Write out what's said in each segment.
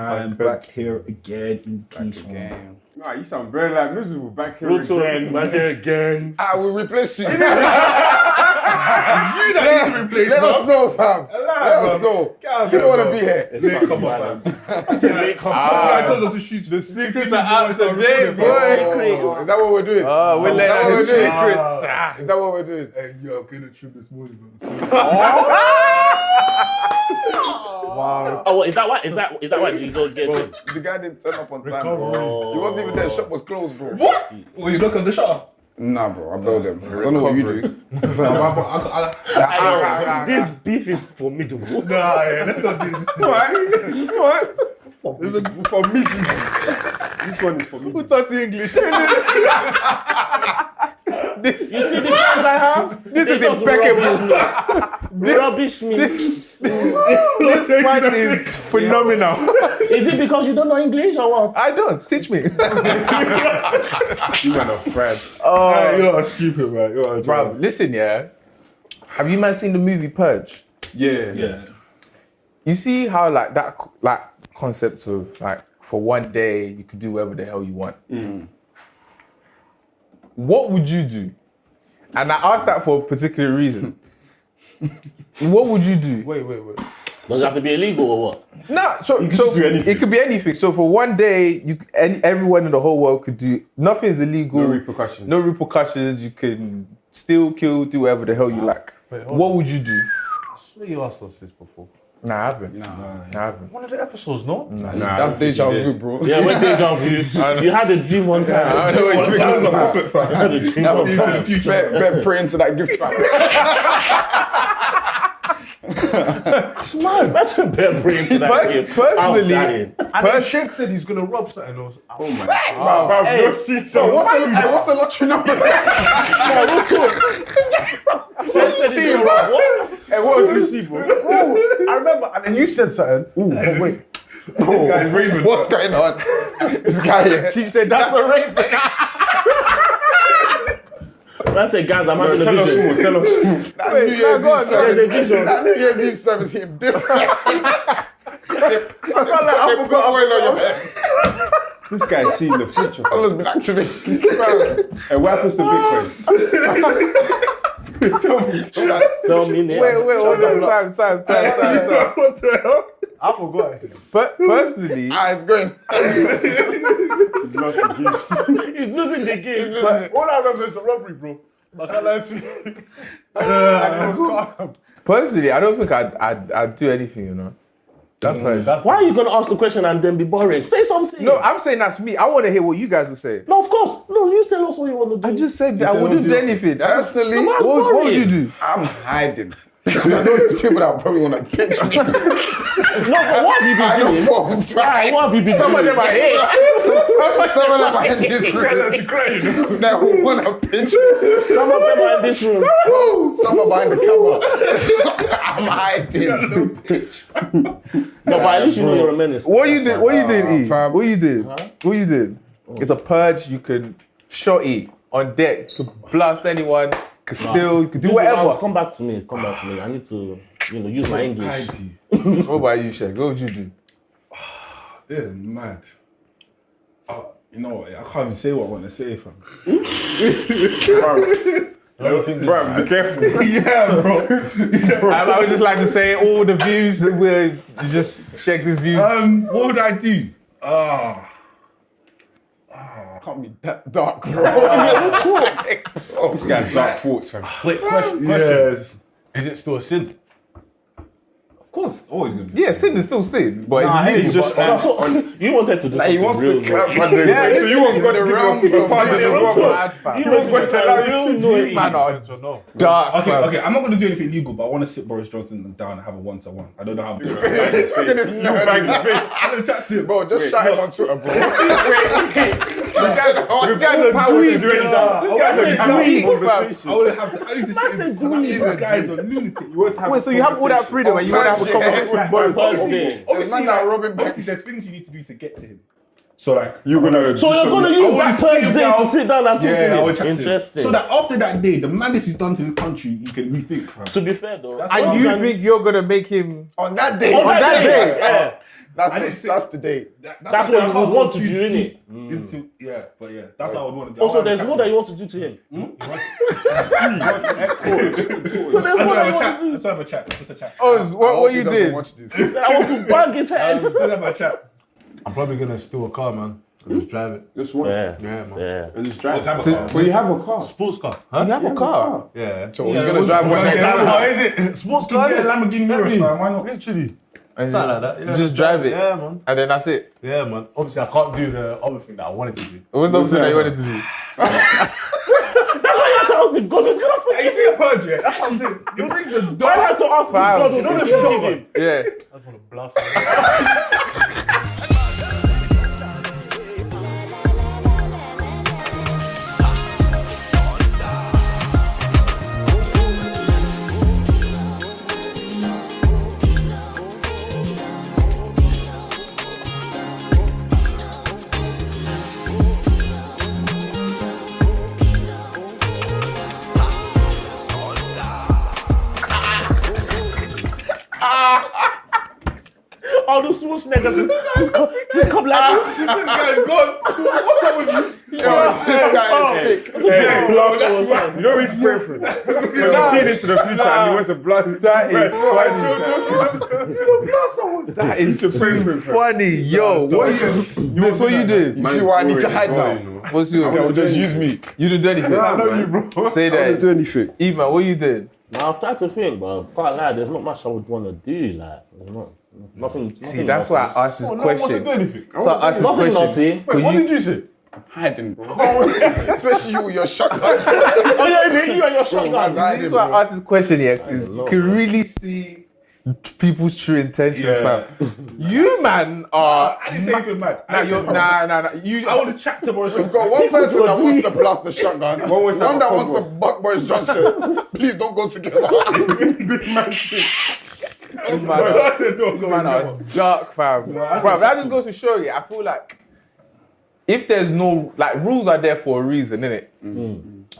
I'm back here again in Keyshawn. Nah, you sound very like miserable. Back here Real again. talk, back here again. I will replace you. You that used to replace Let us know, fam. Let us know. You don't want to be here. Nick, come on, fam. I told them to shoot. The secrets are out today, boy. Is that what we're doing? Oh, we're letting out the secrets. Is that what we're doing? Hey, yo, I'm getting a trip this morning, bro. Wow. Oh, is that why? Is that why you don't get it? The guy didn't turn up on time, bro. He wasn't even there. The shop was closed, bro. What? Well, you look on the shop? Nah, bro. I bailed them. I don't know what you do. This beef is formidable. Nah, yeah, let's not do this. What? This is for me. This one is for me. Who taught you English? You see the friends I have? This is impeccable. Rubbish me. This fight is phenomenal. Is it because you don't know English or what? I don't. Teach me. You man are friends. Oh, you're stupid, man. You're a Bro, listen, yeah. Have you man seen the movie Purge? Yeah. You see how like that like concept of like for one day you could do whatever the hell you want. What would you do? And I asked that for a particular reason. What would you do? Wait. Does it have to be illegal or what? No, so just do anything. it could be anything. So for one day, everyone in the whole world could do. Nothing's illegal. No repercussions. No repercussions. You can still kill, do whatever the hell you like. Wait, What would you do? I swear you asked us this before. Nah, I haven't. Nah. I haven't. One of the episodes, no? Nah, That's deja vu, bro. Yeah, when deja vu. You had a dream one time. I know what you That was a mean. prophet, fam. You had a dream That's one into the time. future. Better pray into that gift trap. That's mad. That's a better bring to that game. Personally, I'm dying. And then Shake said he's gonna rob something. Oh my bro, hey, what's the lottery number? See, Hey, what did you see, bro? I remember, and then you said something. Ooh, oh wait. This guy's raving. What's going on? This guy here. She said that's a raven. I said, guys, I'm having a vision. Tell us more. That New Year's Eve There's a vision. That New Year's Eve service hit him different. I forgot oil on your head. This guy's seeing the future. Allah's been activated. Hey, what happens to Bitcoin? Tell me now. Wait, hold on. Time. What the hell? I forgot. But personally, it's going. He's lost the gift. He's losing the game. All I remember is the robbery, bro. I can't lie to you. Personally, I don't think I'd do anything, you know. That's personal. Why are you going to ask the question and then be boring? Say something. No, I'm saying that's me. I want to hear what you guys will say. No, of course. No, you tell us what you want to do. I just said I wouldn't do anything. Personally, That's what would you boring. do? I'm hiding. Because I know there's people that probably want to catch me. No, but what have you been doing? What have you been Some of doing? them are here. Some of them are in this room. That will want to pinch me. Some of them are in this room. Some are behind the camera. I'm hiding. No, but at least you know you're a menace. What you did? What you did, E? fam. What you did? What you did? It's a purge. You could shot E on deck. You could blast anyone. You could steal. You could do whatever. Come back to me. Come back to me. I need to, use my English. What about you, Shaq? What would you do? Yeah, mad. You know what? I can't even say what I want to say, fam. Bro, be careful. Yeah, bro. I would just like to say all the views. You just check these views. What would I do? Can't be that dark, bro. This guy's dark thoughts, fam. Wait, question. Yes. Is it still a sin? Of course, always gonna be. Yeah, sin is still sin, but Nah, it's it's illegal. just You wanted to do something He wants real, to bro. clarify the so you want God to the give realms you a of part of this the is world. bad, fam. You want to to allow you real to noise. Man are Or no? dark, Okay, fam. I'm not gonna do anything illegal, but I want to sit Boris Johnson down and have a one-to-one. I don't know how. Look at this nerd. I'm gonna chat to him. Bro, just shout him on Twitter, bro. This guy's a power to do anything. I would have to. I need to sit him. These guys are lunatic. You want to have. Wait, so you have all that freedom and you want to have a conversation with Boris? Thursday. Man that robbing banks. Obviously, there's things you need to do to get to him. So like, You're gonna. So you're going to use that first day to sit down and talk I to would him? chat to him. Interesting. So that after that day, the madness he's done to the country, you can rethink. Fam. To be fair, though. That's And what you I'm think you're gonna make him on that day? On that day? Yeah. That's the date. That's what you would want to do, innit? Yeah, but yeah, that's how I would want to do. Also, there's more that you want to do to him. So there's more that you want to do. Let's have a chat. Just a chat. Oh, what you did? Watch this. I want to bang his head. Just have a chat. I'm probably gonna steal a car, man. And just drive it. Just one. Yeah, man. yeah. And just drive. What type of car? But you have a car. Sports car. Huh? You have a car. Yeah. So he's gonna drive one. How is it? Sports car. Get a Lamborghini Urus, man. Why not? Literally. And Something like that. Yeah. just drive it. Yeah, man. And then that's it. Yeah, man. Obviously, I can't do the other thing that I wanted to do. What was the other thing that you wanted to do? That's why you had to ask if God was gonna forgive You see a purge, yeah? That's what I'm saying. You bring the him. I had to ask if God was gonna forgive him. Yeah. I just want to blast him. All those Schwarzenegger just come like this. This guy's gone. What's up with you? This guy is sick. Yeah, You don't need to pray for him. When he's seen into the future and he wants to blast. That is Someone. That is too funny. Yo, Miss, what you did? You see why I need to hide now? What's your? They'll just use me. You didn't do anything. I know you, bro. Say I didn't that. do anything. Ema, what you did? Now I've tried to think, but I can't lie. There's not much I would want to do. Like, there's not nothing. See, that's why I asked this No one wants to question. do anything. So I asked this Nothing question. naughty. Wait, what did you say? Hiding, bro. Especially you with your shotgun. Oh yeah, you and your shotgun. This is why I asked this question here, because you can really see people's true intentions, Yeah. fam. You, man, are. I didn't say anything mad. Nah. You. I would have chat to Boris. We've got one person that wants to blast the shotgun, one that wants to buck Boris Johnson. Please don't go together. Big man shit. Man are dark, fam. Fam, that just goes to show you. I feel like if there's no rules are there for a reason, innit?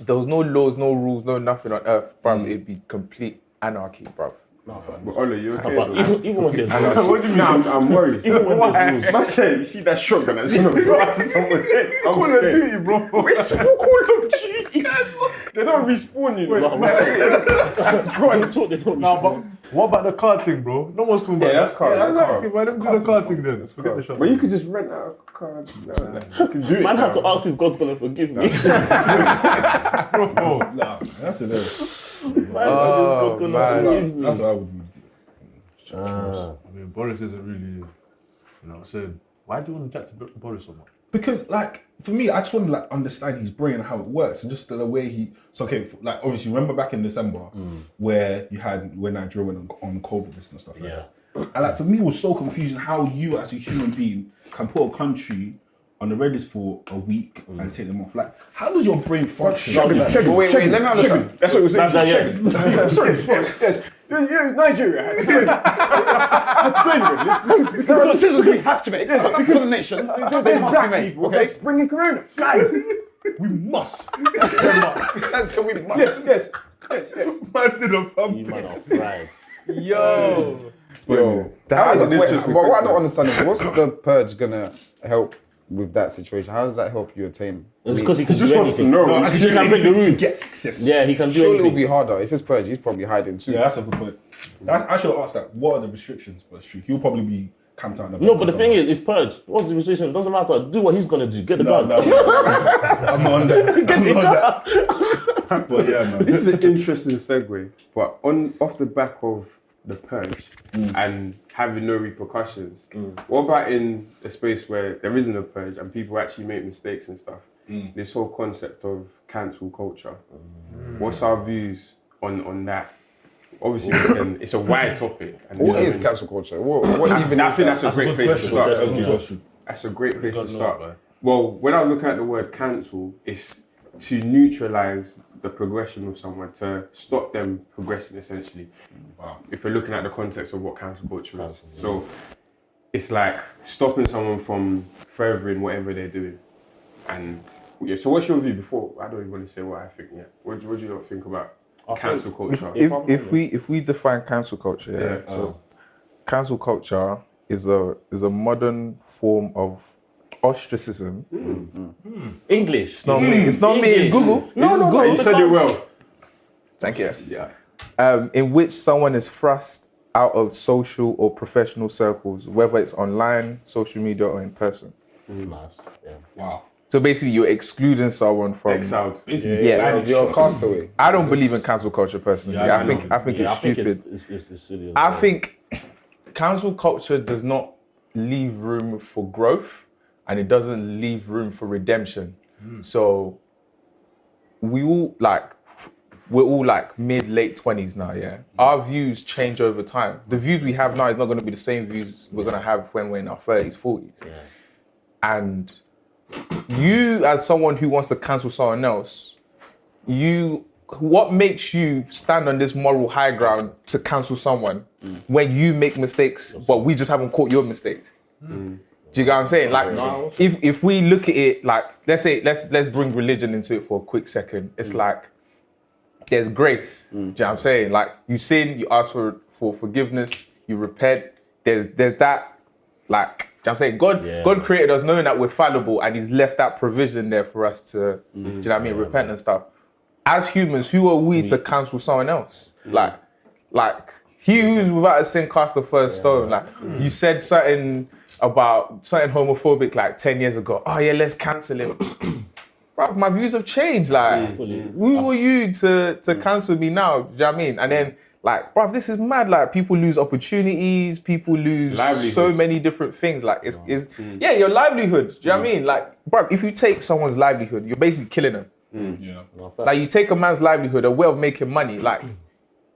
If there was no laws, no rules, no nothing on earth, bruv, it'd be complete anarchy, bruv. But Ola, you okay? But even when there's What do you mean? I'm worried. even when there's rules. Man said, you see that shotgun that's gonna blast someone's head. I'm Call of scared. Duty, bro. It's Call of Duty. They don't respawn you. Well, they don't Nah, but what about the car thing, bro? No one's talking about that's car, that's car. Why don't do the car thing then? Forget the shot. But you could just rent out a car. You can do it. Man had to now. ask if God's gonna forgive me. Nah, that's hilarious. Man, Oh, God's gonna man. forgive me. That's what I would do. Ah. I mean, Boris isn't really, you know what I'm saying? Why do you want to chat to Boris so much? Because, like, for me, I just want to, like, understand his brain and how it works and just the way he... So, okay, like, obviously, remember back in December where when Nigeria went on COVID list and stuff like that? And, like, for me, it was so confusing how you, as a human being, can put a country on the red list for a week and take them off. Like, how does your brain function? Wait, let me understand. That's what we're saying. That's Sorry, yes. Nigeria had to do it. Had to do it because Because decisions we have to make because the nation. They must be made. people, Okay, okay, bringing corona. Guys, we must. that's what we must. Yes. Man did a pump You man are fried. Yo. Yo, That is an wait, interesting but what I question. don't understand is what's the purge gonna help with that situation? How does that help you attain? It's because he can just do wants to anything. know. He can break the to rule. get access. Yeah, he can do Surely it'll anything. be harder. If it's purge, he's probably hiding too. Yeah, that's a good point. I should have asked that. What are the restrictions? But it's true. He'll probably be camped out in the No, but the thing is, it's purge. What's the restriction? Doesn't matter. Do what he's gonna do. Get the gun. No, I'm not on that. I'm not on that. But yeah, man. This is an interesting segue, but off the back of the purge and having no repercussions, what about in a space where there isn't a purge and people actually make mistakes and stuff? This whole concept of cancel culture. What's our views on that? Obviously, it's a wide topic. And What is cancel culture? What even I is think that? that's a great place to start. That's a great place to know start. that, man. Well, when I was looking at the word cancel, it's to neutralize the progression of someone, to stop them progressing, essentially. Wow. If we're looking at the context of what cancel culture is. So it's like stopping someone from furthering whatever they're doing. And yeah, so what's your view before? I don't even want to say what I think yet. What do you not think about cancel culture? If we define cancel culture, so cancel culture is a modern form of ostracism. English. It's not me. It's not me. It's Google. No, It's no, Google. no. You said it well. Thank you. Yeah. In which someone is thrust out of social or professional circles, whether it's online, social media, or in person. Nice. Yeah. Wow. So basically, you're excluding someone from. Exiled. Yeah. You're a castaway. I don't believe in cancel culture personally. Yeah, I think it's stupid. It's silly as I well. think cancel culture does not leave room for growth, and it doesn't leave room for redemption. So we're all like late 20s now, yeah. Our views change over time. The views we have now is not going to be the same views we're going to have when we're in our 30s, 40s. Yeah. And you, as someone who wants to cancel someone else, what makes you stand on this moral high ground to cancel someone when you make mistakes, but we just haven't caught your mistakes? Do you get what I'm saying? Like, if we look at it like, let's bring religion into it for a quick second. It's like, there's grace. Do you know what I'm saying? Like, you sin, you ask for forgiveness, you repent. There's that, like, do you know what I'm saying? God created us knowing that we're fallible, and He's left that provision there for us to, do you know what I mean, repent and stuff. As humans, who are we to cancel someone else? Like, he who's without a sin cast the first stone. Like, you said something homophobic like 10 years ago. Oh yeah, let's cancel him. Bro, my views have changed. Like, who are you to cancel me now? Do you know what I mean? And then, like, bro, this is mad. Like, people lose opportunities. People lose so many different things. Like, it's your livelihood. Do you know what I mean? Like, bro, if you take someone's livelihood, you're basically killing them. Like, you take a man's livelihood, a way of making money. Like,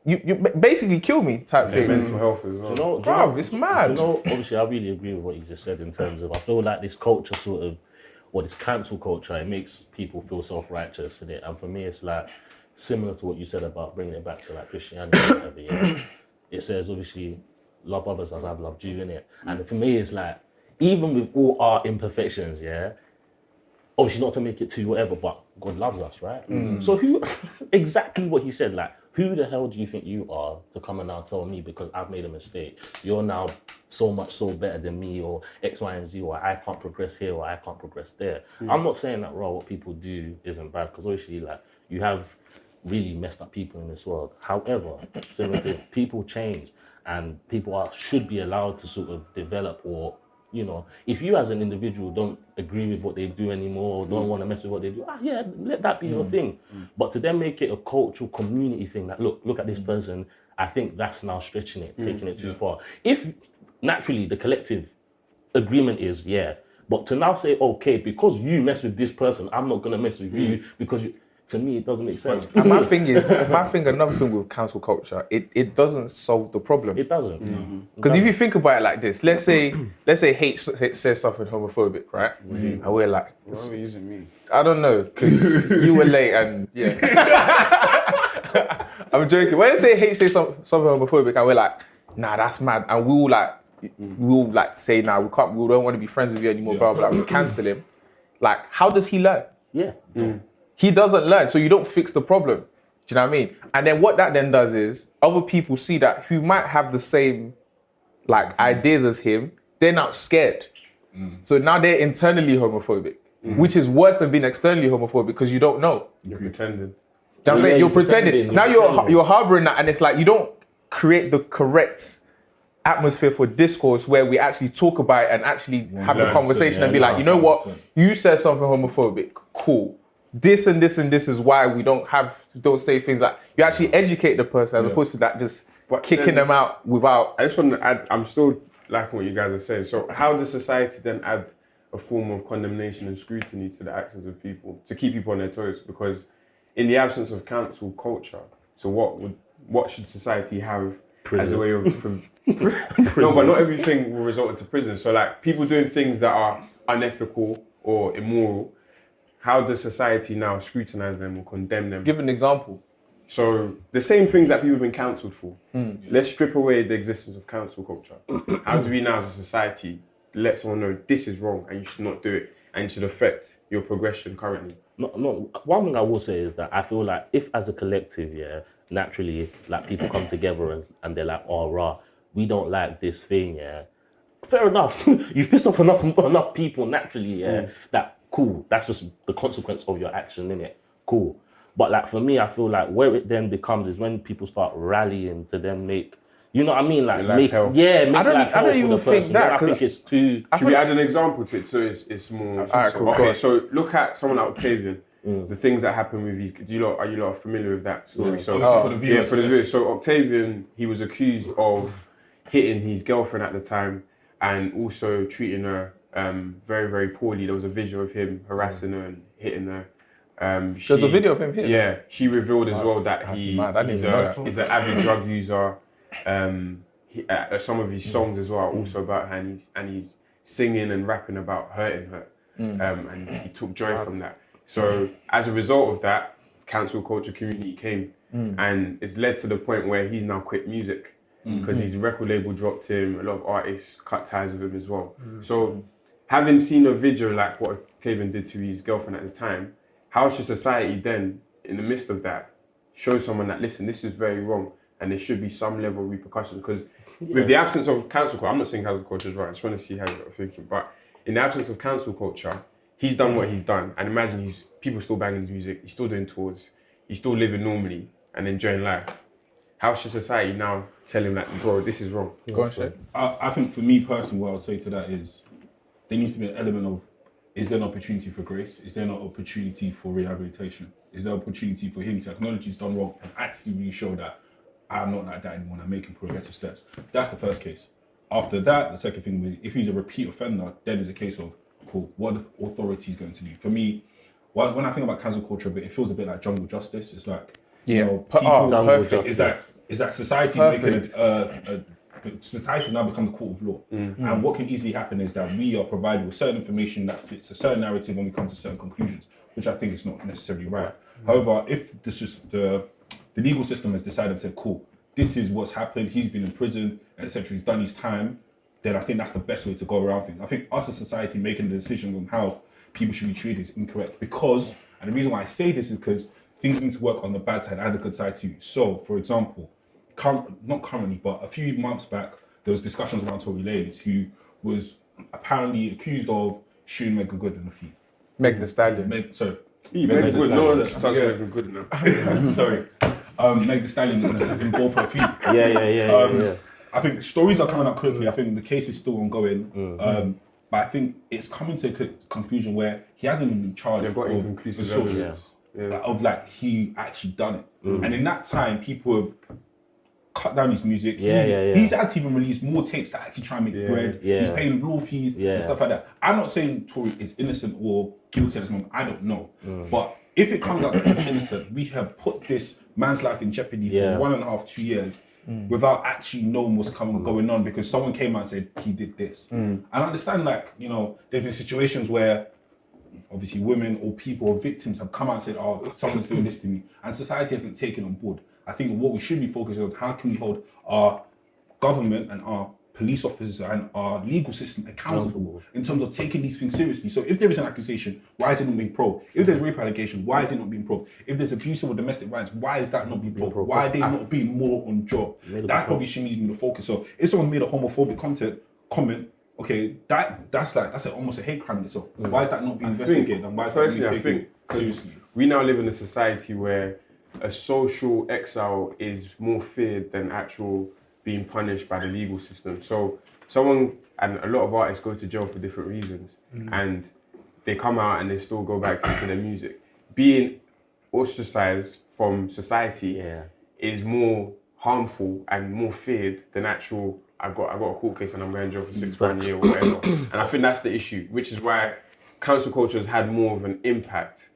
you basically kill me type thing. Mental health as well. Do you know, Bro, it's mad. You know, obviously, I really agree with what you just said in terms of, I feel like this culture sort of, or this cancel culture, it makes people feel self-righteous in it. And for me, it's like similar to what you said about bringing it back to like Christianity or whatever, yeah. It says, obviously, love others as I've loved you, innit? And for me, it's like, even with all our imperfections, yeah, obviously not to make it too whatever, but God loves us, right? So who, exactly what he said, like, who the hell do you think you are to come and now tell me because I've made a mistake, you're now so better than me, or X, Y, and Z, or I can't progress here, or I can't progress there. I'm not saying that, what people do isn't bad, because obviously, like, you have really messed up people in this world. However, people change, and people should be allowed to sort of develop, or, you know, if you as an individual don't agree with what they do anymore, or don't want to mess with what they do, let that be your thing. But to then make it a cultural community thing, that look at this person, I think that's now stretching it, taking it too far. If naturally the collective agreement is, but to now say, okay, because you mess with this person, I'm not gonna mess with you because you, to me, it doesn't make sense. And another thing with cancel culture, it doesn't solve the problem. It doesn't. Because if you think about it like this, let's say H says something homophobic, right? And we're like, Why are we using me? I don't know, because you were late and I'm joking. When they say H says something homophobic and we're like, nah, that's mad, and we'll say, nah, we don't want to be friends with you anymore, blah, blah, blah, we cancel him. Like, how does he learn? He doesn't learn, so you don't fix the problem. Do you know what I mean? And then what that then does is, other people see that who might have the same like ideas as him, they're now scared. So now they're internally homophobic, which is worse than being externally homophobic because you don't know. You're pretending. Do you know what I'm saying? You're pretending. Now you're harboring that, and it's like you don't create the correct atmosphere for discourse where we actually talk about it and actually have a conversation and be like, you know what? You said something homophobic. Cool. This and this and this is why we don't say things like, you actually educate the person as opposed to that just kicking them out without. I just want to add, I'm still liking what you guys are saying. So how does society then add a form of condemnation and scrutiny to the actions of people to keep people on their toes? Because in the absence of cancel culture, so what should society have as a way of no, but not everything will result into prison. So like people doing things that are unethical or immoral, how does society now scrutinize them or condemn them? Give an example. So the same things that people have been cancelled for. Let's strip away the existence of cancel culture. How do we now as a society let someone know this is wrong and you should not do it and it should affect your progression currently? No, one thing I will say is that I feel like if as a collective, naturally, like people come together and they're like, oh, rah, we don't like this thing, fair enough. You've pissed off enough people naturally, yeah. That cool. That's just the consequence of your action, innit? Cool. But like for me, I feel like where it then becomes is when people start rallying to then make, you know what I mean? Like make hell. make I don't life hell for even the think person. that, I think 'cause it's too. Should we add an example to it so it's more? Alright, cool, go Okay, on. so look at someone like Octavian. The things that happen with his. Are you lot familiar with that story? So For the viewers, for the viewers. So Octavian, he was accused of hitting his girlfriend at the time and also treating her very, very poorly. There was a video of him harassing her and hitting her. There's a video of him hitting Yeah, she revealed as well that he's an avid drug user. Some of his songs as well are also about her, and he's singing and rapping about hurting her, and he took joy from that. So as a result of that, cancel culture community came, and it's led to the point where he's now quit music because his record label dropped him. A lot of artists cut ties with him as well. So having seen a video like what Octavian did to his girlfriend at the time, how should society then, in the midst of that, show someone that, listen, this is very wrong and there should be some level of repercussion? Because with the absence of cancel culture, I'm not saying cancel culture is right, I just want to see how you're thinking, but in the absence of cancel culture, he's done what he's done, and imagine people still banging his music, he's still doing tours, he's still living normally and enjoying life. How should society now tell him that, bro, this is wrong? I think for me personally, what I would say to that is there needs to be an element of, is there an opportunity for grace? Is there an opportunity for rehabilitation? Is there an opportunity for him to acknowledge he's done wrong and actively show that I'm not like that anymore and I'm making progressive steps? That's the first case. After that, the second thing, if he's a repeat offender, then it's a case of, cool, what the authority is going to do. For me, when I think about cancel culture, it feels a bit like jungle justice. It's like, you know, perfect. Is that society's making society's now become the court of law. And what can easily happen is that we are provided with certain information that fits a certain narrative when we come to certain conclusions, which I think is not necessarily right. However, if the legal system has decided and said, cool, this is what's happened, he's been in prison, etc., he's done his time, then I think that's the best way to go around things. I think us as society making the decisions on how people should be treated is incorrect because, and the reason why I say this is because things need to work on the bad side and the good side too. So, for example, not currently, but a few months back, there was discussions around Tory Lanez, who was apparently accused of shooting Megan Good in the feet. Meg the Stallion. Megan Good, no one touched Megan Good now. Sorry. Meg the Stallion in both her feet. Yeah. I think stories are coming up quickly. I think the case is still ongoing. But I think it's coming to a conclusion where he hasn't even been charged of assault. Of like he actually done it. And in that time, people have cut down his music. He's had to even release more tapes that actually try and make bread. He's paying law fees and stuff like that. I'm not saying Tory is innocent or guilty at this moment. I don't know. But if it comes out that he's innocent, we have put this man's life in jeopardy for 1.5, 2 years without actually knowing what's going on because someone came out and said he did this. And I understand, like, you know, there's been situations where obviously women or people or victims have come out and said, oh, someone's doing this to me, and society hasn't taken on board. I think what we should be focusing on, how can we hold our government and our police officers and our legal system accountable in terms of taking these things seriously. So if there is an accusation, why is it not being probed? If there's rape allegation, why is it not being probed? If there's abuse or domestic violence, why is that not being probed? Why are they not being more on job? That probably should be the focus. So if someone made a homophobic comment, okay, that's almost a hate crime in itself. Why is that not being investigated and why is that not being taken seriously? We now live in a society where a social exile is more feared than actual being punished by the legal system. So someone, and a lot of artists go to jail for different reasons, and they come out and they still go back into their music. Being ostracized from society is more harmful and more feared than actual, I got a court case and I'm going to jail for 6 months a year or whatever. And I think that's the issue, which is why cancel culture has had more of an impact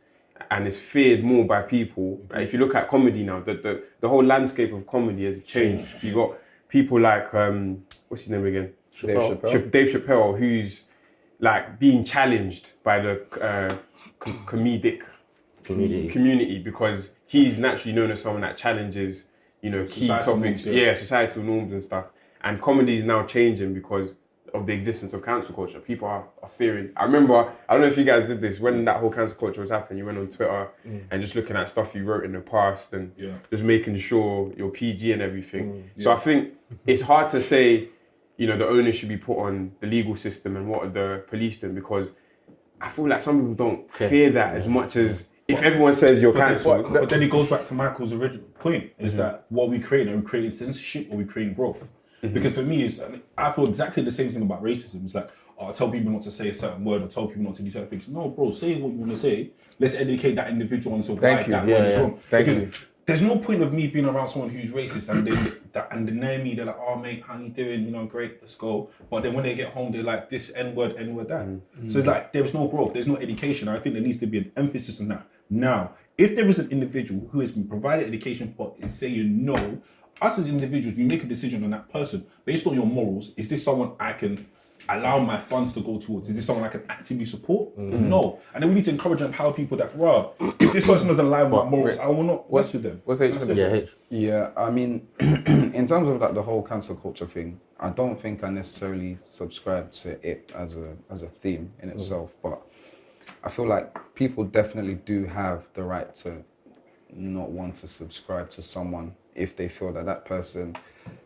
and is feared more by people. If you look at comedy now, the whole landscape of comedy has changed. You got people like, what's his name again? Dave Chappelle, who's like being challenged by the comedic community because he's naturally known as someone that challenges, you know, key topics, societal norms and stuff. And comedy is now changing because of the existence of cancel culture. People are fearing. I remember, I don't know if you guys did this, when that whole cancel culture was happening, you went on Twitter and just looking at stuff you wrote in the past and just making sure you're PG and everything. So I think it's hard to say the onus should be put on the legal system and what are the police doing, because I feel like some people don't fear that as much as if everyone says you're cancelled. But then it goes back to Michael's original point, is that what we create, are we creating censorship or we creating growth? Because for me, I feel exactly the same thing about racism. It's like, I tell people not to say a certain word, or tell people not to do certain things. No, bro, say what you want to say. Let's educate that individual on why that word is wrong. Because there's no point of me being around someone who's racist and they deny me. They're like, oh mate, how you doing? Great, let's go. But then when they get home, they're like, this N-word, that. So it's like, there's no growth, there's no education. I think there needs to be an emphasis on that. Now, if there is an individual who has been provided education but is saying no, us as individuals, we make a decision on that person based on your morals. Is this someone I can allow my funds to go towards? Is this someone I can actively support? No. And then we need to encourage and empower people that, if this person doesn't align with my morals, I will not mess with them. What's H? Yeah, I mean, in terms of like the whole cancel culture thing, I don't think I necessarily subscribe to it as a theme in itself, but I feel like people definitely do have the right to not want to subscribe to someone if they feel that that person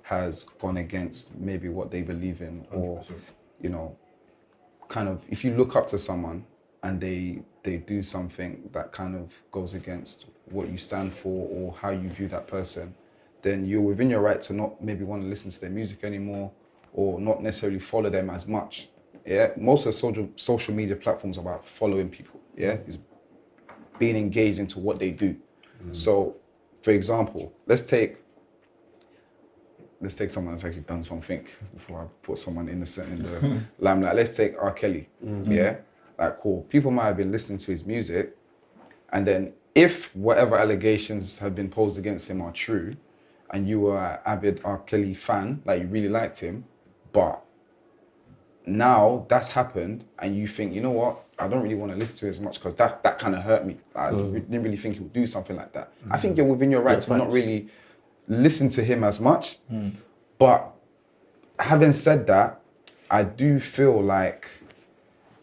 has gone against maybe what they believe in, or 100%. Kind of, if you look up to someone and they do something that kind of goes against what you stand for or how you view that person, then you're within your right to not maybe want to listen to their music anymore, or not necessarily follow them as much. Yeah, most of the social media platforms are about following people. Yeah, is being engaged into what they do. So, for example, let's take someone that's actually done something before I put someone innocent in the limelight. Let's take R. Kelly. Yeah, like cool. People might have been listening to his music, and then if whatever allegations have been posed against him are true, and you were an avid R. Kelly fan, like you really liked him, but now that's happened, and you think, you know what, I don't really want to listen to it as much because that kind of hurt me. I didn't really think he would do something like that. I think you're within your right to not really listen to him as much. But having said that, I do feel like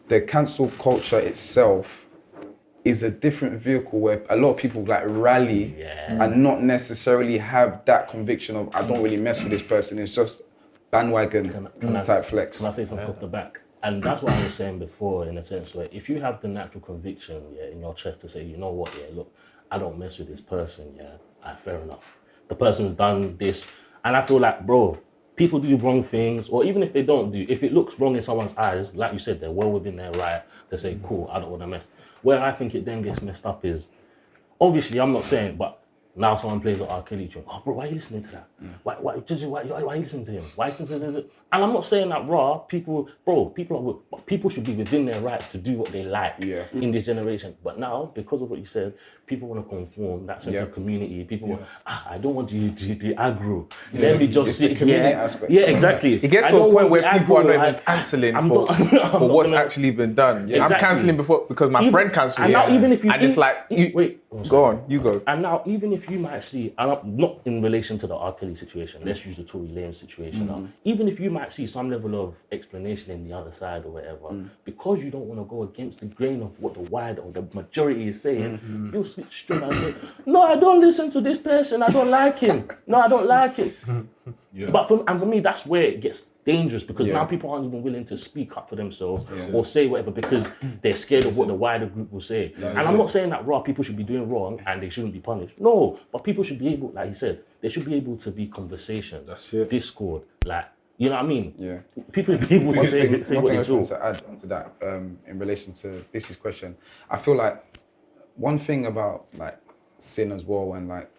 the cancel culture itself is a different vehicle where a lot of people like rally and not necessarily have that conviction of, I don't really mess with this person. It's just bandwagon type flex. Can I say something off the back? And that's what I was saying before, in a sense where if you have the natural conviction in your chest to say, you know what, look, I don't mess with this person, fair enough. The person's done this. And I feel like, bro, people do wrong things, or even if they don't do, if it looks wrong in someone's eyes, like you said, they're well within their right to say, cool, I don't want to mess. Where I think it then gets messed up is, obviously, I'm not saying, but now someone plays an R. Kelly tune. Oh, bro, why are you listening to that? Why are you listening to him? Why are you listening to this? And I'm not saying that people should be within their rights to do what they like in this generation. But now, because of what you said, people want to conform, that sense of community. People want, I don't want you to do aggro. Let me just sit here. Aspect. Yeah, exactly. It gets to a point where people are not even cancelling for what's actually been done. Yeah. I'm cancelling because my friend cancelled. And now, even if you... And it's like, go on, you go. And now, even if you might see, and not in relation to the R. Kelly situation, let's use the Tory Lanez situation now. Even if you might see some level of explanation in the other side or whatever, because you don't want to go against the grain of what the wide or the majority is saying, you'll sit straight and say, no, I don't listen to this person, I don't like him. No, I don't like it. But for me, that's where it gets dangerous, because now people aren't even willing to speak up for themselves or say whatever because they're scared of what the wider group will say. And I'm not saying that people should be doing wrong and they shouldn't be punished. No, but people should be able, like you said, there should be able to be conversation, discord, like, you know what I mean? Yeah. People should be able to say what they feel. One thing I just want to add onto that, in relation to this question, I feel like one thing about like sin as well, and like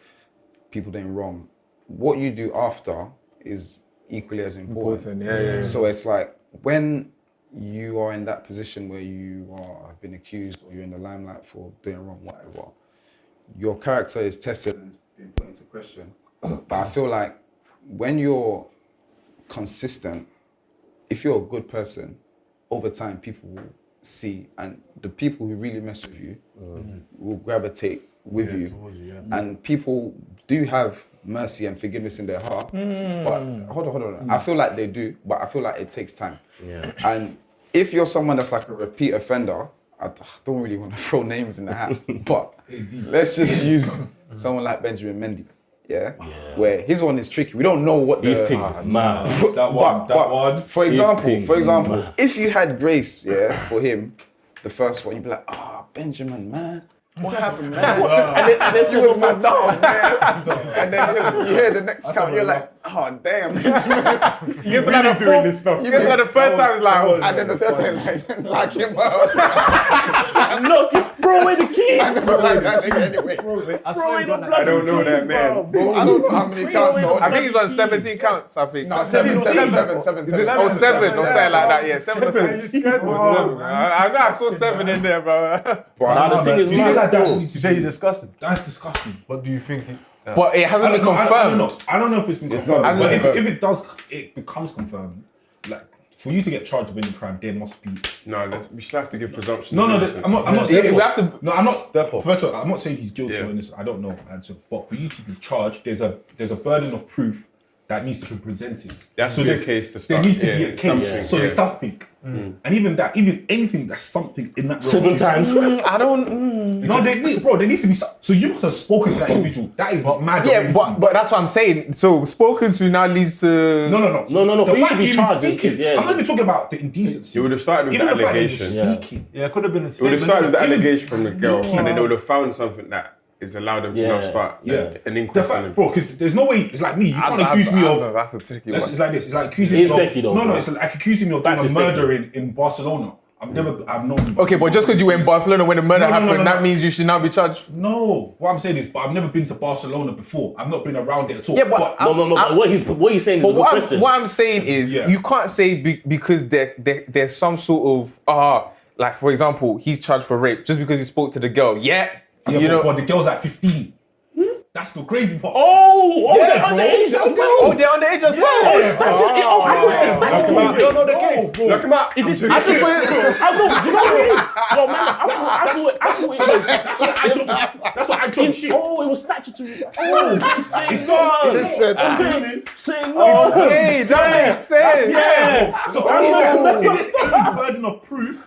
people doing wrong, what you do after is equally as important. So it's like when you are in that position where you have been accused or you're in the limelight for doing wrong, whatever, your character is tested and been put into question. But I feel like when you're consistent, if you're a good person, over time people will see, and the people who really mess with you will gravitate with you. And people do have mercy and forgiveness in their heart. But hold on. I feel like they do, but I feel like it takes time. And if you're someone that's like a repeat offender, I don't really want to throw names in the hat, but let's just use someone like Benjamin Mendy. yeah, where his one is tricky. We don't know what These the things, man. That one. For example, things, if you had grace, for him, the first one, you'd be like, Benjamin, man. What happened, man? And then You was my dog, man. And then you hear the next count, you're like, oh, damn. You get to like the third time, it's like, And then the third time, like him out. Look, throw away the keys. I never like that nigga anyway. Throw away the bloody I don't know that keys, man. Bro, I don't know how many counts. I think he's on 17 counts, I think. No, seven. Oh, 7 or something like that, yeah. 7 or 7. I saw 7 in there, bro. Nah, the thing is, You say man, like that, still- you say you're disgusting. That's disgusting. What do you think? But it hasn't been confirmed. I don't know if it's been It's confirmed. not. But It's if it does, it becomes confirmed. Like for you to get charged with any crime, there must be. No, we still have to give presumption. No, I'm not saying. We have to. No, I'm not. Therefore. First of all, I'm not saying he's guilty Yeah. or innocent. I don't know. But for you to be charged, there's a burden of proof that needs to be presented. There has to be a case to There start. needs to be Yeah, a case. something, So there's something. And even anything that's something in that. 7 times. I don't. No, there needs to be. So you must have spoken to that individual. That is mad. Yeah, but that's what I'm saying. So spoken to now leads to. No. No. The For you to fact be you're charged, speaking. yeah. I'm not even talking about the indecency. It would have started with Even the the fact that you're allegation. Yeah. speaking. Yeah, it could have been a It would have statement. started with the Even allegation from the girl, speaking. and then they would have found something that is allowed them to now Yeah. start Yeah. an The inquiry. fact, bro, because there's no way. It's like me. You can't accuse me of. That's a tricky It's one. like this. It's like accusing It is me techie of. though, No, bro. it's like accusing me of doing That a is murder in Barcelona. I've known. Okay, but just because you were in Barcelona when the murder No, happened, no. that means you should now be charged. No, what I'm saying is, but I've never been to Barcelona before. I've not been around it at all. Yeah, but No. What he's saying is a But good question. what I'm saying is, Yeah. you can't say because there's some sort of like for example, he's charged for rape just because he spoke to the girl. Yeah, yeah, you know. but the girl's at 15. That's the crazy part. Oh, Yeah, they're bro. underage as well. Oh, they're underage as well. Oh, it's statutory. Oh, I thought it's statutory. You don't know the case, bro. Look him up. Is this? I just went. I know. Do you know what it is? Yo, man, I thought it was. That's what I told shit. Oh, it was statutory. Oh, It's not. Say no. Okay, that makes sense. Yeah. So it's not the burden of proof.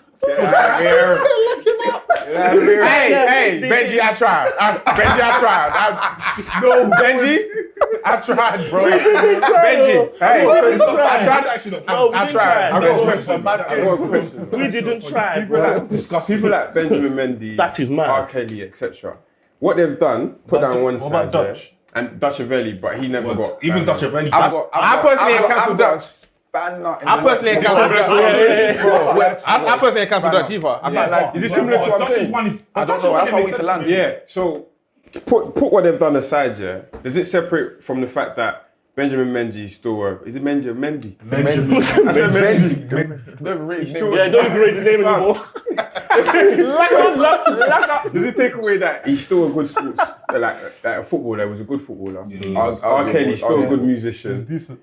Hey, Benji, I tried. No, Benji, I tried, bro. Benji, hey, I tried. I tried. I've got a question. We didn't try, People bro. like, people like Benjamin Mendy, That is mad. R. Kelly, etc. What they've done, put down one What about side, yeah, Dutch? and Dutch Avelli, but he never got. Even Dutch Avelli. I personally ain't cancelled Dutch. I personally ain't cancelled Dutch. I personally ain't cancelled Dutch either. I can't lie to Is you. it similar to what I'm saying? I don't know. That's why we need to land. Yeah. So put what they've done aside. Yeah. Does it separate from the fact that Benjamin Mendy is still is it Mendy or Mendy? Benjamin. I said Mendy. Don't read his Still- name. Yeah, don't even read the name anymore. Does it take away that he's still a good sports, like a footballer? Was a good footballer. Yeah. R. Kelly's still a good musician. It's decent.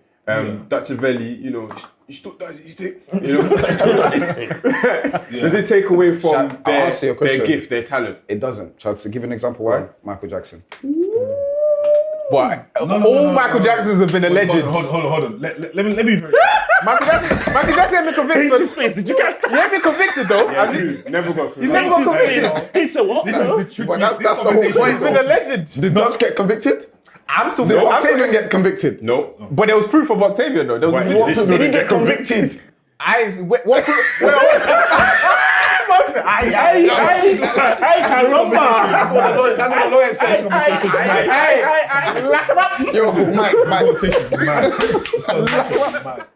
Dutch Avelli, he still does his thing. Does it take away from I'll answer your their question. gift, their talent? It doesn't. Shall I give an example why? Michael Jackson. But No, all Michael Jacksons have been alleged. Hold on. Let me. Michael Jackson ain't been convicted. Face. Did you catch that? He ain't been convicted though. Has he? Never got. He's never got convicted. He said what? But that's the whole But he's point. been alleged. Did Dutch get convicted? I'm still. Did Octavian get convicted? No. But there was proof of Octavian though. There was Why? what Did Did he get convicted? what proof? Hey, caramba! That's what the lawyer said. Lock him up. Yo, Mike.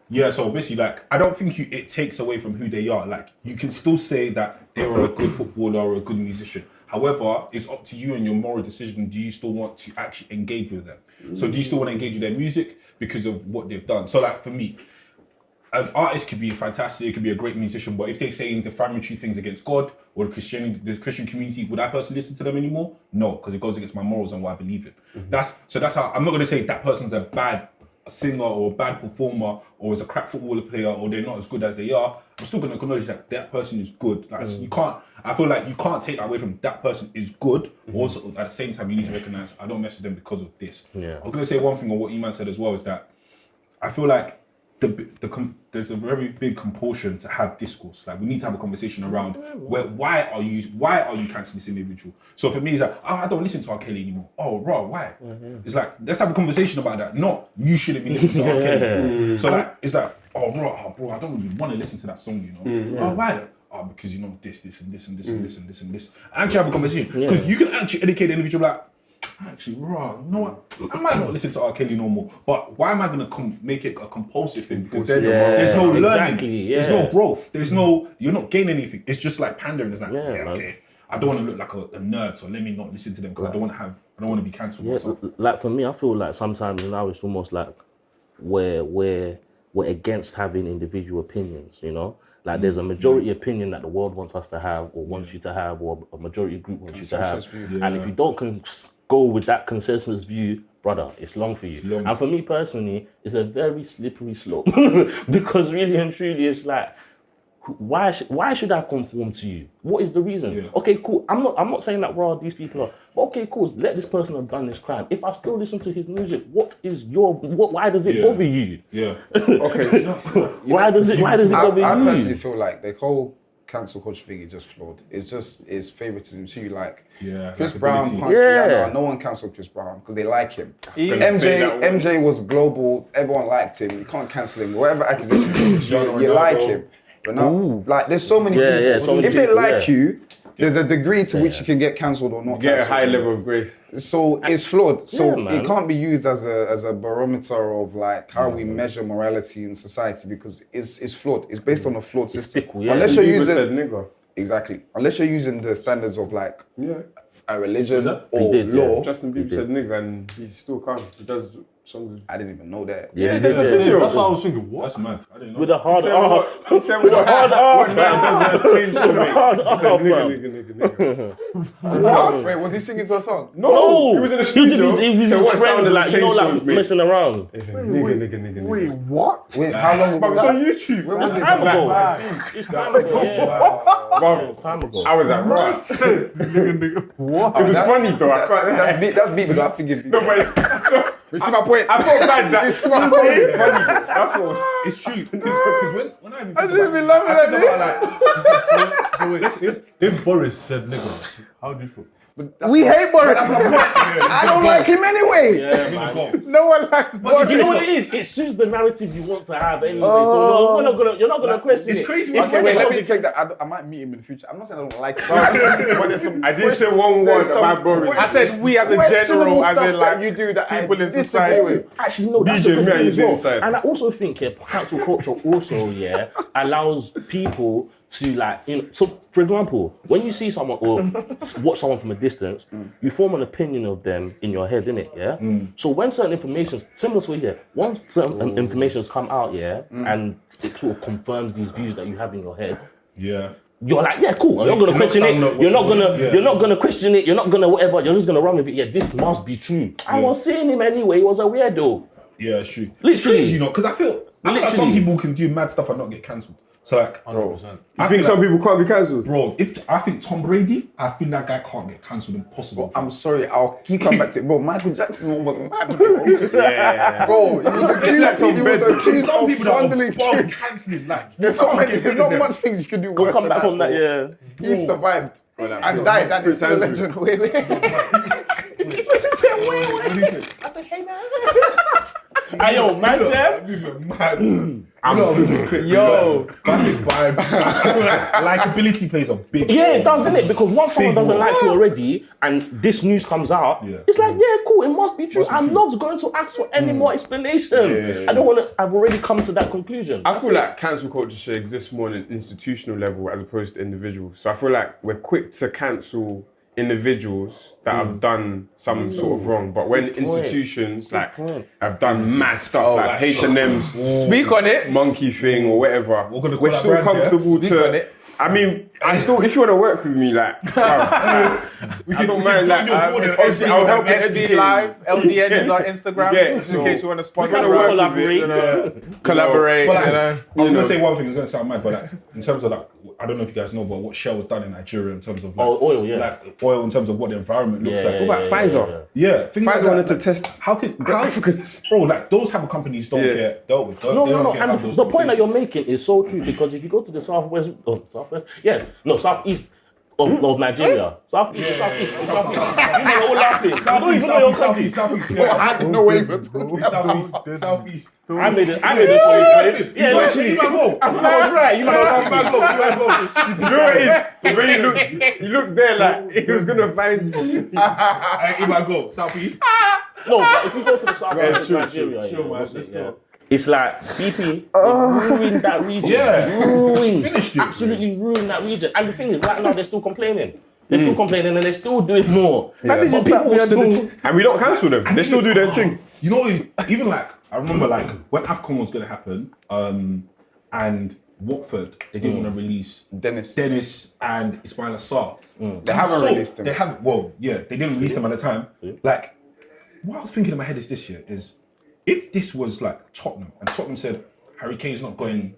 Yeah, so basically, like, I don't think it takes away from who they are. Like, you can still say that they are a good footballer or a good musician. However, it's up to you and your moral decision. Do you still want to actually engage with them? So do you still want to engage with their music because of what they've done? So, like, for me, an artist could be fantastic, it could be a great musician, but if they say defamatory things against God or the Christian community, would I personally listen to them anymore? No, because it goes against my morals and what I believe in. That's how I'm not going to say that person's a bad singer or a bad performer or is a crap footballer player or they're not as good as they are. I'm still going to acknowledge that person is good. Like I feel like you can't take that away from that person is good. Also, at the same time, you need to recognize I don't mess with them because of this. Yeah. I'm going to say one thing on what Iman said as well is that I feel like there's a very big compulsion to have discourse. Like we need to have a conversation around why are you canceling this individual? So for me, it's like, I don't listen to R. Kelly anymore. Oh, bro, why? It's like, let's have a conversation about that. Not you shouldn't be listening to R. Kelly. So like, it's like, bro, I don't really want to listen to that song, you know? Oh, why? Oh, because you know this and this and this and this and this and this. Actually have a conversation because you can actually educate the individual like. Actually, bro, you know what? I might not listen to R. Kelly no more, but why am I gonna make it a compulsive thing? Because there's no learning, there's no growth, you're not gaining anything. It's just like pandering. It's like, okay, I don't want to look like a nerd, so let me not listen to them because I don't want to be cancelled. Like for me, I feel like sometimes now it's almost like we're against having individual opinions, you know? Like there's a majority opinion that the world wants us to have or wants you to have or a majority group wants you to have. And if you don't go with that consensus view, brother, it's long for you. And for me personally, it's a very slippery slope because really and truly it's like, why should I conform to you? What is the reason? Okay, cool. I'm not saying that these people are, but okay, cool. Let this person have done this crime. If I still listen to his music, why does it bother you? Okay. Why does it bother you? I personally feel like the whole cancel culture thing is just flawed. It's favoritism too. Like Chris Brown, no one cancelled Chris Brown because they like him. MJ was global. Everyone liked him. You can't cancel him. Whatever accusations you like him. But now, like, there's so many people. If they like you, there's a degree to which you can get cancelled or not. Get a high level of grace. So it's flawed. So it can't be used as a barometer of like how we measure morality in society because it's flawed. It's based on a flawed system. Unless you're using unless you're using the standards of like a religion or law. Justin Bieber said nigga and he still can't. He does songs. I didn't even know that. That's what I was thinking. What? That's mad. I didn't know. With a hard R. He said with a hard R. What doesn't change for me? Nigga. What? Wait, was he singing to a song? No. He was in the studio. He was his friends, like, you know, like messing around. He said nigga. Wait, what? Wait, how long But it was on YouTube. When was this? Time ago. It's time ago, It's time ago. I was like, right. What? It was funny though. I can't. That's beat, but I forgive you. No, but You see my point? I felt bad that You see my point? That's what. It's true because when I even I didn't even love it. so wait, if Boris said nigga, how do you feel? We hate Boris. I don't like him anyway. No one likes But you know what it is? It suits the narrative you want to have anyway. So you're not gonna question it. It's crazy. Okay, wait, let me take that. I might meet him in the future. I'm not saying I don't like him. But there's some I didn't say one word about Boris. I said we as a general, as in like you do that people in disagree society. with. Actually, no, that's DJ, a good me and thing you as well. decide. And I also think cancel culture also allows people to like, you know, so for example, when you see someone or watch someone from a distance, you form an opinion of them in your head, innit? So when certain information, similar to once certain information's come out, and it sort of confirms these views that you have in your head, you're like, cool. You're not gonna question it. You're not gonna question it. You're not gonna whatever. You're just gonna run with it. Yeah, this must be true. I was seeing him anyway. He was a weirdo. Yeah, it's true. Literally, it's crazy, you know, because I feel like some people can do mad stuff and not get cancelled. So like, 100%. I think some people can't be cancelled. Bro, I think Tom Brady, I think that guy can't get cancelled. Impossible. I'm sorry, I'll keep coming back to it. Bro, Michael Jackson was mad, bro. Bro, he was accused of fondling kids. Cancelling, like, There's not much things you can do worse come than back that, from that, bro. He survived and died, and he's still a legend. Wait. I said, hey man. Yo, man, Yo, I feel like likability plays a big role. it does, isn't it? Because once someone doesn't like you already and this news comes out, it's like, cool, it must be true. I'm not going to ask for any more explanation. I don't want to, I've already come to that conclusion. I feel like cancel culture should exist more on an institutional level as opposed to individuals. So I feel like we're quick to cancel individuals that have done some sort of wrong, but when institutions have done mad stuff like H&M's Speak on it. monkey thing or whatever, We're we're still comfortable to I mean, I still, if you want to work with me, like, I don't mind. Like, obviously, I'll help you SD educate. Live, LDN is our Instagram. Yeah, in case you want to sponsor can us. collaborate. Collaborate. But like, you know. I was gonna say one thing. It's gonna sound mad, but like in terms of like, I don't know if you guys know, but what Shell has done in Nigeria in terms of like, oil, yeah. like oil in terms of what the environment looks like. What about Pfizer? Yeah, things like Pfizer that. wanted to test How Africans. bro? Like those type of companies don't get dealt with. No. Get And have those the point that you're conversations. making is so true because if you go to the southeast of Nigeria, southeast. You know, all laughing. You don't even know your country. Southeast. I didn't know where you were talking about. Southeast. I made it so you played. Yeah, actually, you might go. I was right. You might You might go. You know what it is? When he looked there like he was gonna find you. You might go. Southeast. No, but if you go to the southeast of Nigeria, Sure, man. Let's go. it's like BP ruined that region. Yeah. Ruined. Finished it. Absolutely ruined that region. And the thing is, right now they're still complaining. They're still complaining and they're still doing more. How did you But tap me people under the still... And we don't cancel them. They still do their thing. You know, even like I remember like when AFCON was gonna happen, and Watford they didn't want to release Dennis and Ismail Assar. They haven't released them. They haven't. Well, yeah, they didn't release them at the time. Like, what I was thinking in my head is this year is if this was like Tottenham and Tottenham said Harry Kane's not going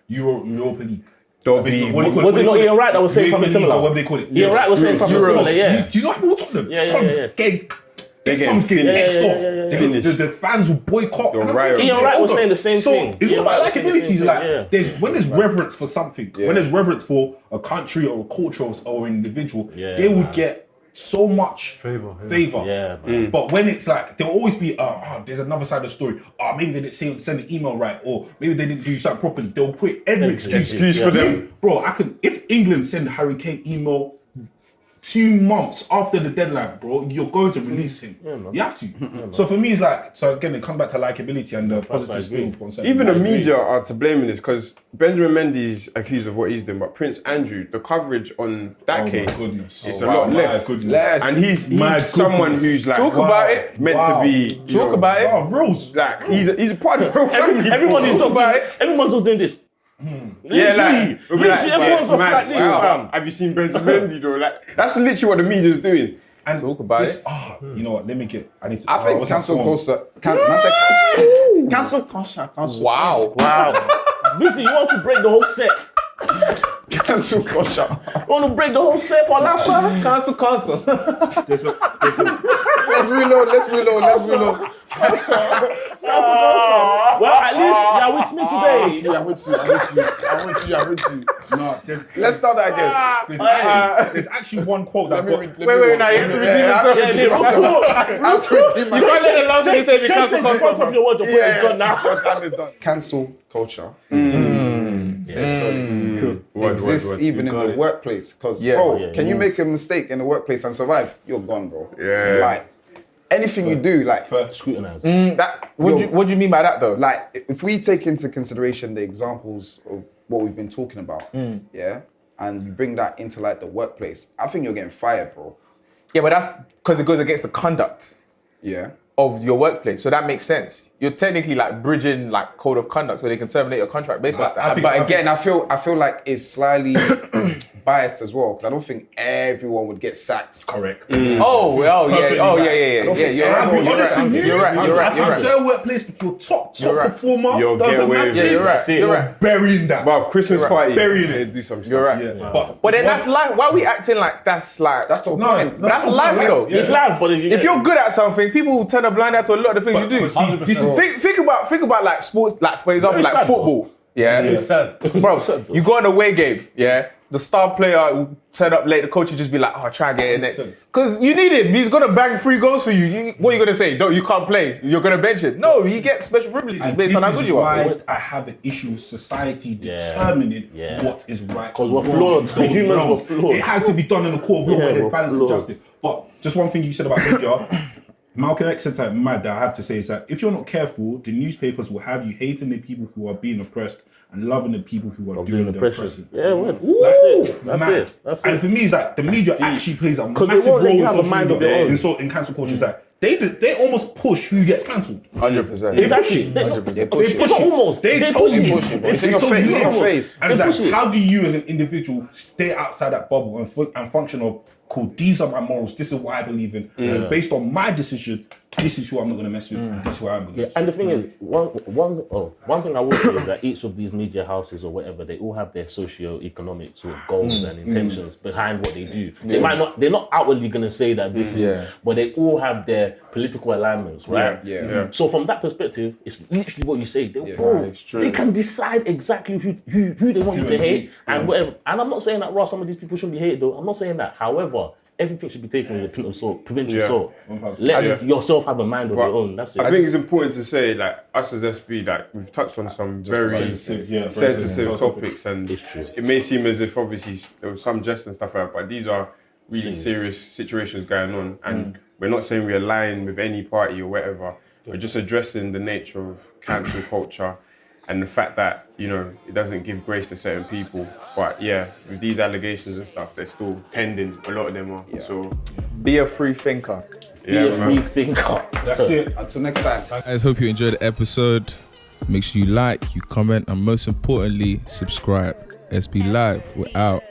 Europa League. Don't be. Was it not Ian Wright that was saying something similar? What do they call it? Ian Wright was saying something similar, yeah. Do you know how Tottenham? Yeah. Tom's getting X'd off. The fans will boycott. You're right. Ian Wright was saying the same thing. So it's all about likability. It's like when there's reverence for something, Yeah. when there's reverence for a country or a culture or an individual, Yeah, they would get so much favor. Yeah, man. But when it's like there'll always be there's another side of the story. Maybe they didn't send an email right, or maybe they didn't do something properly. They'll put every excuse for them. Bro, if England send Harry Kane email 2 months after the deadline, bro, you're going to release him. You have to. So for me, it's like, so again, it comes back to likability and the positive spin. Even the media are to blame in this because Benjamin Mendy's accused of what he's doing, but Prince Andrew, the coverage on that case, it's a lot less. And he's someone who's like Talk about it. meant to be Talk about it. Oh, rules. like he's a part of the family. Everyone's just doing this. Yeah, like, it'll be like, everyone's just like this, fam. have you seen Benjamin Mendy though? Like that's literally what the media's doing. And talk about it. You know what? Let me get. I need to. I think cancel culture. Cancel culture. Wow. Listen, you want to break the whole set. Cancel culture. You want to break the whole set for laughter? Cancel. Let's reload. Well, at least you're with me today. I'm with you. No, Let's start that again. there's actually one quote that got. Wait, now you have to redeem yourself. You can't let the last thing you say be cancel in front of your word. Your point is gone now. Your time is done. Cancel culture. Exists even in the workplace. Because, can you make a mistake in the workplace and survive? You're gone, bro. Yeah. Like, anything you do, like, Scrutinize. What do you mean by that, though? like, if we take into consideration the examples of what we've been talking about, and you bring that into, like, the workplace, I think you're getting fired, bro. Yeah, but that's because it goes against the conduct of your workplace. So that makes sense. You're technically like bridging like code of conduct so they can terminate your contract based off that. But again, I feel like it's slightly biased as well because I don't think everyone would get sacked. Correct. Yeah. You're right. Certain workplace, if you're top performer, You'll get doesn't away matter. with it. You're right. Burying that. But Christmas party, Burying they it. do some stuff. You're right. Yeah. But then that's life. Why are we acting like that's like... That's the whole point. No, That's life though. It's live, but If you're good at something, people will turn a blind eye to a lot of the things you do. But see, this is Think about like sports, like for example, like sad, football. It's sad. Bro, you go on a away game, the star player will turn up late, the coach will just be like, try and get in it. Because you need him. He's going to bang 3 goals for you. What are you going to say? No, you can't play. You're going to bench him. No, he gets special privileges based on how good you are. This is why I have an issue with society determining what is right. Because we're flawed. The humans were flawed. It has to be done in the court of law where we're there's balance and flawed. justice. But just one thing you said about media, Malcolm X said something mad that I have to say is that if you're not careful, the newspapers will have you hating the people who are being oppressed and loving the people who are doing the oppression. Yeah, well, that's it. And for me, it's like the media actually plays a they massive won't let role you in have a social mind of media, their own. in cancel culture. It's like they almost push who gets cancelled. 100%. Exactly. They They push They it. push it. It's not almost. They They told push you. it. It's in your face. It's in your face. And it's They like, push it. how do you as an individual stay outside that bubble and function of, cool, these are my morals, this is what I believe in, and based on my decision, this is who I'm not going to mess with, this is who I believe. Yeah, and the thing is, one thing I will say is that each of these media houses or whatever, they all have their socio-economic sort of goals and intentions behind what they do. They're not outwardly going to say that this is, but they all have their political alignments, right? Yeah. So from that perspective, it's literally what you say. It's true. They can decide exactly who they want you to hate and whatever. And I'm not saying that some of these people shouldn't be hated though. I'm not saying that. However, everything should be taken with a pinch of salt, provincial salt. Let yourself have a mind of your own. That's it. I think it's important to say, like, us as SB, like, we've touched on some very sensitive topics, and it may seem as if obviously there was some jest and stuff like that, but these are really serious situations going on, and we're not saying we align with any party or whatever. We're just addressing the nature of cancel culture and the fact that, you know, it doesn't give grace to certain people. But yeah, with these allegations and stuff, they're still pending. A lot of them are. So Be a free thinker. Be a free thinker. That's it. Until next time. Guys, hope you enjoyed the episode. Make sure you like, you comment, and most importantly, subscribe. SB Live, we're out.